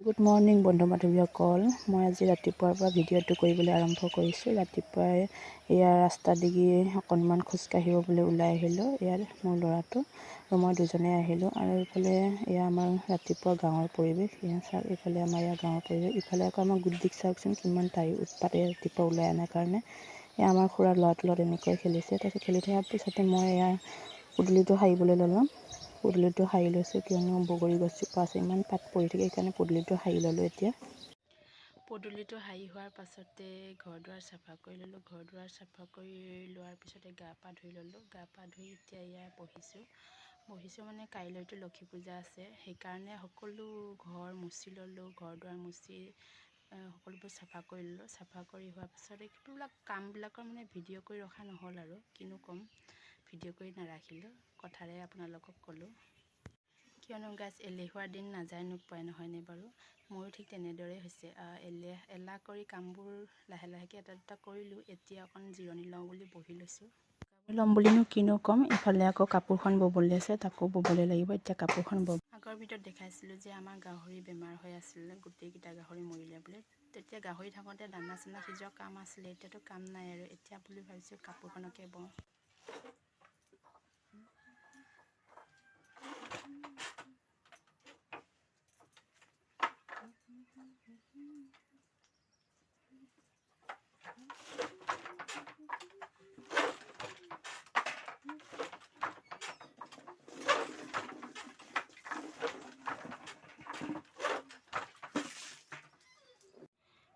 Good morning বন্ধু বান্ধৱীসকল। মই আজি ৰাতিপুৱাৰ পৰা ভিডিঅ'টো কৰিবলৈ আৰম্ভ কৰিছোঁ। ৰাতিপুৱাই এয়া ৰাস্তা দিগি অকণমান খোজকাঢ়িব বুলি ওলাই আহিলোঁ। ইয়াত মোৰ ল'ৰাটো আৰু মই দুজনে আহিলোঁ। আৰু এইফালে এয়া আমাৰ ৰাতিপুৱা গাঁৱৰ পৰিৱেশ। এয়া চাওক, এইফালে আমাৰ ইয়াৰ গাঁৱৰ পৰিৱেশ। ইফালে আকৌ আমাৰ গুড্ডিক চাওকচোন কিমান তাই উৎপাতে ৰাতিপুৱা ওলাই অনাৰ কাৰণে। এয়া আমাৰ খুৰাৰ ল'ৰাটোৰ লগত এনেকৈ খেলিছে। তাৰপিছত খেলি থকাৰ পিছতে মই এয়া পদূলিটো সাৰিবলৈ ল'লোঁ। পদূলিটো সাৰি লৈছোঁ কিয়নো বগৰী গছজোপা আছে, ইমান পাত পৰি থাকে, সেইকাৰণে পদূলিটো সাৰি ল'লোঁ। এতিয়া পদূলিটো সাৰি হোৱাৰ পাছতে ঘৰ দুৱাৰ চাফা কৰি ল'লোঁ। ঘৰ দুৱাৰ চাফা কৰি লোৱাৰ পিছতে গা পা ধুই ল'লোঁ। গা পা ধুই এতিয়া ইয়াত বহিছোঁ মানে কাইলৈতো লক্ষী পূজা আছে, সেইকাৰণে সকলো ঘৰ মুচি ল'লোঁ। ঘৰ দুৱাৰ মুচি সকলোবোৰ চাফা কৰি ল'লোঁ। চাফা কৰি হোৱাৰ পিছতে এইবিলাক কামবিলাকৰ মানে ভিডিঅ' কৰি ৰখা নহ'ল আৰু কিনো ক'ম, ভিডিঅ' কৰি নাৰাখিলোঁ, কথাৰে আপোনালোকক ক'লোঁ। কিয়নো গাইজ এলেহুৱাৰ দিন নাযায় নোপোৱাই, নহয়নে বাৰু? মোৰো ঠিক তেনেদৰেই হৈছে। এলাহ কৰি কামবোৰ লাহেকৈ এটা দুটা কৰিলোঁ। এতিয়া অকণ জিৰণি লওঁ বুলি বহি লৈছোঁ। ল'ম বুলিনো কিনো ক'ম, ইফালে আকৌ কাপোৰখন ব'বলৈ আছে, তাকো ব'বলৈ লাগিব। এতিয়া কাপোৰখন আগৰ ভিডিঅ'ত দেখাইছিলোঁ যে আমাৰ গাহৰি বেমাৰ হৈ আছিলে, গোটেইকেইটা গাহৰি মৰিলে বোলে। তেতিয়া গাহৰি থাকোঁতে দানা চানা সিজোৱা কাম আছিলে, এতিয়াতো কাম নাই আৰু। এতিয়া বুলি ভাবিছোঁ কাপোৰখনকে বওঁ।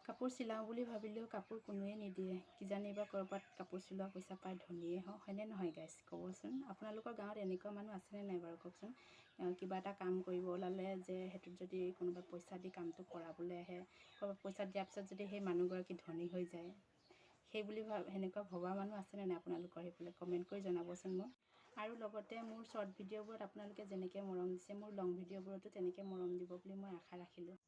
কাপোৰ চিলাওঁ বুলি ভাবিলেও কাপোৰ কোনোৱে নিদিয়ে। কিজানিবা ক'ৰবাত কাপোৰ চিলোৱা পইচা পাই ধনীয়ে হওঁ, হয়নে নহয় গাইজ? ক'বচোন, আপোনালোকৰ গাঁৱত এনেকুৱা মানুহ আছেনে নাই বাৰু কওকচোন। কিবা এটা কাম কৰিব ওলালে যে সেইটোত যদি কোনোবাই পইচা দি কামটো কৰাবলৈ আহে, পইচা দিয়াৰ পিছত যদি সেই মানুহগৰাকী ধনী হৈ যায়, সেনেকুৱা ভবা মানুহ আছেনে নাই আপোনালোকৰ সেইফালে? কমেণ্ট কৰি জনাবচোন মোক। আৰু লগতে মোৰ শ্বৰ্ট ভিডিঅ'বোৰত আপোনালোকে যেনেকৈ মৰম দিছে, মোৰ লং ভিডিঅ'বোৰতো তেনেকৈ মৰম দিব বুলি মই আশা ৰাখিলোঁ।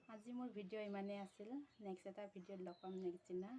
আজি মোৰ ভিডিঅ' ইমানেই আছিল। নেক্সট এটা ভিডিঅ'ত লগ পাম নেক্সট দিনা।